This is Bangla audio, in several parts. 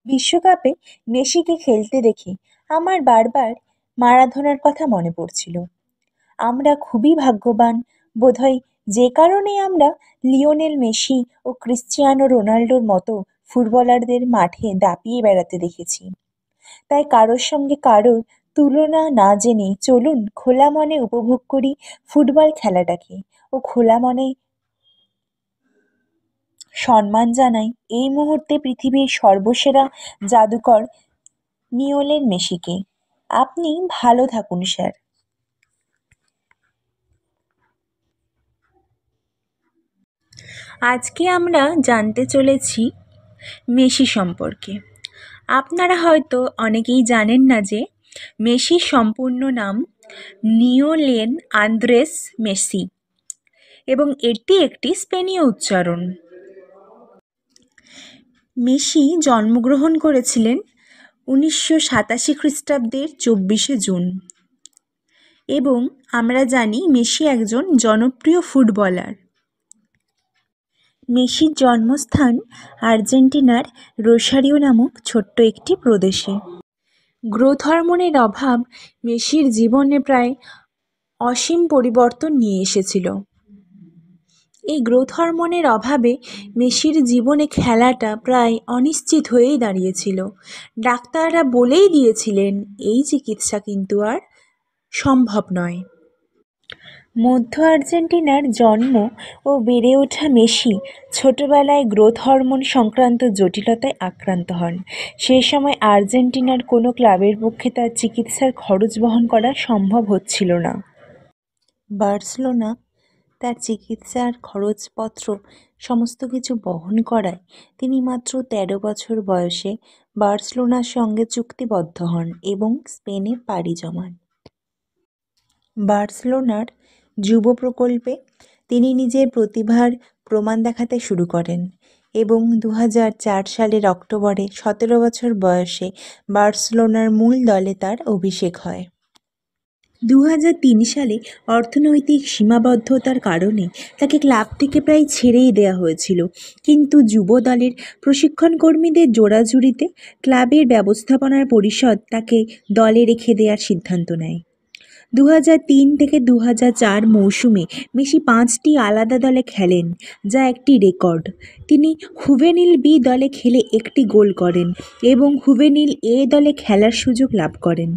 বিশ্বকাপে মেসিকে খেলতে দেখে আমার বারবার মারাদোনার কথা মনে পড়ছিল। আমরা খুবই ভাগ্যবান বোধহয়, যে কারণে আমরা লিওনেল মেসি ও ক্রিশ্চিয়ানো রোনাল্ডোর মতো ফুটবলারদের মাঠে দাপিয়ে বেড়াতে দেখেছি। তাই কারোর সঙ্গে কারোর তুলনা না জেনে চলুন খোলা মনে উপভোগ করি ফুটবল খেলাটাকে ও খোলা মনে সম্মান জানাই এই মুহূর্তে পৃথিবীর সর্বসেরা জাদুকর লিওনেল মেসিকে। আপনি ভালো থাকুন স্যার। আজকে আমরা জানতে চলেছি মেসি সম্পর্কে। আপনারা হয়তো অনেকেই জানেন না যে মেসির সম্পূর্ণ নাম লিওনেল আন্দ্রেস মেসি এবং এটি একটি স্পেনীয় উচ্চারণ। মেসি জন্মগ্রহণ করেছিলেন 1987 খ্রিস্টাব্দের 24শে জুন এবং আমরা জানি মেসি একজন জনপ্রিয় ফুটবলার। মেসির জন্মস্থান আর্জেন্টিনার রোসারিও নামক ছোট্ট একটি প্রদেশে। গ্রোথ হরমোনের অভাব মেসির জীবনে প্রায় অসীম পরিবর্তন নিয়ে এসেছিল। এই গ্রোথ হরমোনের অভাবে মেসির জীবনে খেলাটা প্রায় অনিশ্চিত হয়েই দাঁড়িয়েছিল। ডাক্তাররা বলেই দিয়েছিলেন এই চিকিৎসা কিন্তু আর সম্ভব নয়। মধ্য আর্জেন্টিনার জন্ম ও বেড়ে ওঠা মেসি ছোটবেলায় গ্রোথ হরমোন সংক্রান্ত জটিলতায় আক্রান্ত হন। সেই সময় আর্জেন্টিনার কোনো ক্লাবের পক্ষে তার চিকিৎসার খরচ বহন করা সম্ভব হচ্ছিল না। বার্সেলোনা তার চিকিৎসার খরচপত্র সমস্ত কিছু বহন করায় তিনি মাত্র 13 বছর বয়সে বার্সেলোনার সঙ্গে চুক্তিবদ্ধ হন এবং স্পেনে পাড়ি জমান। বার্সেলোনার যুব প্রকল্পে তিনি নিজের প্রতিভার প্রমাণ দেখাতে শুরু করেন এবং 2004 সালের অক্টোবরে 17 বছর বয়সে বার্সেলোনার মূল দলে তার অভিষেক হয়। 2003 সালে অর্থনৈতিক সীমাবদ্ধতার কারণে তাকে ক্লাব থেকে প্রায় ছেড়েই দেওয়া হয়েছিল, কিন্তু যুব দলের প্রশিক্ষণ কর্মীদের জোড়াজুড়িতে ক্লাবের ব্যবস্থাপনার পরিষদ তাকে দলে রেখে দেওয়ার সিদ্ধান্ত নেয়। 2003 থেকে 2004 মৌসুমে মেসি 5টি আলাদা দলে খেলেন, যা একটি রেকর্ড। তিনি হুভেনিল বি দলে খেলে 1টি গোল করেন এবং হুভেনিল এ দলে খেলার সুযোগ লাভ করেন।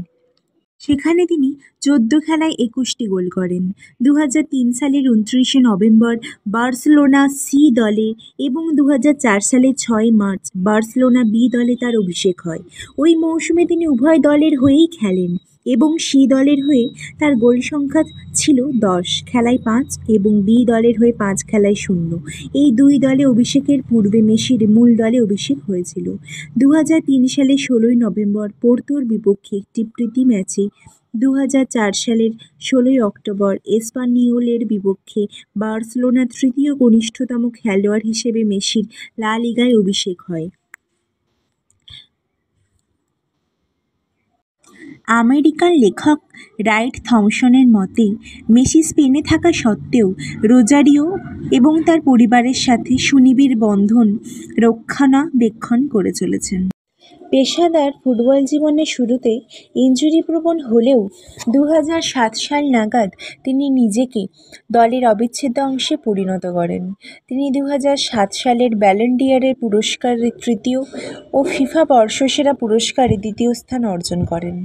সেখানে তিনি 14 খেলায় 21টি গোল করেন। 2003 সালের 29শে নভেম্বর বার্সেলোনা সি দলে এবং 2004 সালের 6 মার্চ বার্সেলোনা বি দলে তার অভিষেক হয়। ওই মৌসুমে তিনি উভয় দলের হয়েই খেলেন এবং সি দলের হয়ে তার গোল সংখ্যা ছিল 10 খেলায় 5 এবং বি দলের হয়ে 5 খেলায় 0। এই দুই দলে অভিষেকের পূর্বে মেসির মূল দলে অভিষেক হয়েছিল। 2003 সালের 16 নভেম্বর পোর্তোর বিপক্ষে একটি প্রীতি ম্যাচে 2004 সালের 16 অক্টোবর এসপানিওলের বিপক্ষে বার্সেলোনার তৃতীয় কনিষ্ঠতম খেলোয়াড় হিসেবে মেসির লা লিগায় অভিষেক হয়। আমেরিকান লেখক রাইট থমসনের মতে, মেসি স্পেনে থাকা সত্ত্বেও রোজারিও এবং তার পরিবারের সাথে সুনিবিড় বন্ধন রক্ষণাবেক্ষণ করে চলেছেন। পেশাদার ফুটবল জীবনের শুরুতে ইনজুরিপ্রবণ হলেও 2007 সাল নাগাদ তিনি নিজেকে দলের অবিচ্ছেদ্য অংশে পরিণত করেন। তিনি 2007 সালের ব্যালন ডি'অরের পুরস্কারে তৃতীয় ও ফিফা বর্ষসেরা পুরস্কারে দ্বিতীয় স্থান অর্জন করেন।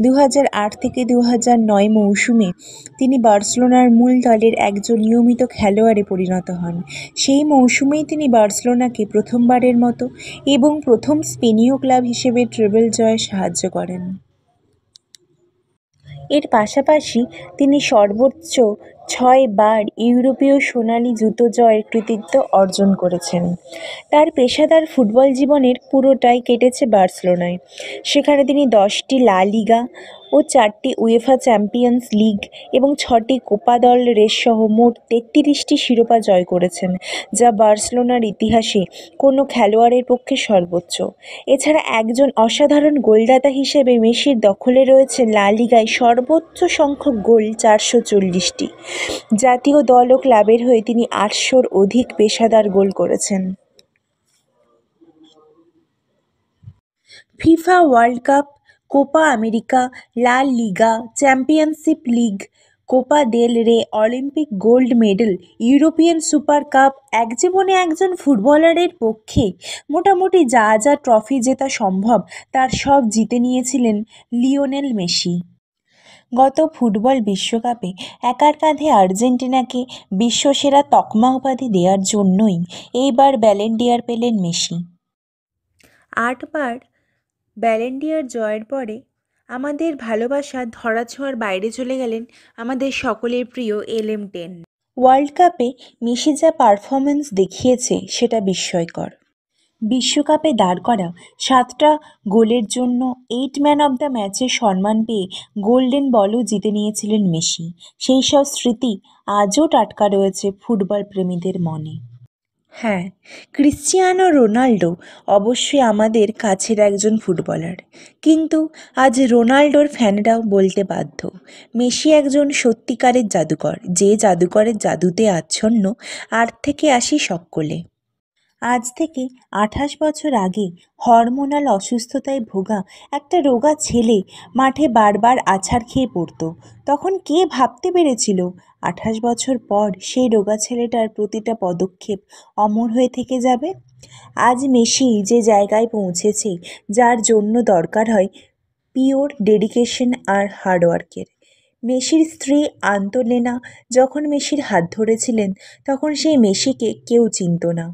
2008 থেকে 2009 মৌসুমে তিনি বার্সেলোনার মূল দলের একজন নিয়মিত খেলোয়াড়ে পরিণত হন। সেই মৌসুমেই তিনি বার্সেলোনাকে প্রথমবারের মতো এবং প্রথম স্পেনীয় ক্লাব হিসেবে ট্রেবল জয়ে সাহায্য করেন। এর পাশাপাশি তিনি সর্বোচ্চ 6 বার ইউরোপীয় সোনালী জুতো জয়ের কৃতিত্ব অর্জন করেছেন। তার পেশাদার ফুটবল জীবনের পুরোটাই কেটেছে বার্সেলোনায়। সেখানে তিনি 10টি লা লিগা ও 4টি উয়েফা চ্যাম্পিয়ন্স লিগ এবং 6টি কোপা দল রেস সহ মোট 33টি শিরোপা জয় করেছেন, যা বার্সেলোনার ইতিহাসে কোনো খেলোয়াড়ের পক্ষে সর্বোচ্চ। এছাড়া একজন অসাধারণ গোলদাতা হিসেবে মেসির দখলে রয়েছে লা লিগায় সর্বোচ্চ সংখ্যক গোল 440টি। জাতীয় দল ও ক্লাবের হয়ে তিনি 800-র অধিক পেশাদার গোল করেছেন। FIFA world cup, Copa America, লা লিগা, চ্যাম্পিয়নশিপ লিগ, কোপা দেল রে, Olympic gold medal, European super cup. এক জীবনে একজন ফুটবলারের পক্ষে মোটামুটি যা যা ট্রফি জেতা সম্ভব তার সব জিতে নিয়েছিলেন লিওনেল মেসি। গত ফুটবল বিশ্বকাপে একার কাঁধে আর্জেন্টিনাকে বিশ্বসেরা তকমা উপাধি দেওয়ার জন্যই এইবার ব্যালন ডি'অর পেলেন মেসি। 8বার ব্যালন ডি'অর জয়ের পরে আমাদের ভালোবাসা ধরাছোঁয়ার বাইরে চলে গেলেন আমাদের সকলের প্রিয় LM10। ওয়ার্ল্ড কাপে মেসি যা পারফরমেন্স দেখিয়েছে সেটা বিস্ময়কর। বিশ্বকাপে দাঁড় করা 7টা গোলের জন্য 8 ম্যান অব দ্য ম্যাচের সম্মান পেয়ে গোল্ডেন বলও জিতে নিয়েছিলেন মেসি। সেই সব স্মৃতি আজও টাটকা রয়েছে ফুটবল প্রেমীদের মনে। হ্যাঁ, ক্রিশ্চিয়ানো রোনাল্ডো অবশ্যই আমাদের কাছের একজন ফুটবলার, কিন্তু আজ রোনাল্ডোর ফ্যানরাও বলতে বাধ্য মেসি একজন সত্যিকারের জাদুকর, যে জাদুকরের জাদুতে আচ্ছন্ন আট থেকে আসি সকলে। আজ থেকে 28 বছর আগে হরমোনাল অসুস্থতায় ভোগা একটা রোগা ছেলে মাঠে বারবার আছাড় খেয়ে পড়তো। তখন কে ভাবতে পেরেছিল 28 বছর পর সেই রোগা ছেলেটার প্রতিটা পদক্ষেপ অমর হয়ে থেকে যাবে? আজ মেসি যে জায়গায় পৌঁছেছে, যার জন্য দরকার হয় পিওর ডেডিকেশন আর হার্ডওয়ার্কের। মেসির স্ত্রী আন্তোনেনা যখন মেসির হাত ধরেছিলেন তখন সেই মেসিকে কেউ চিনত না।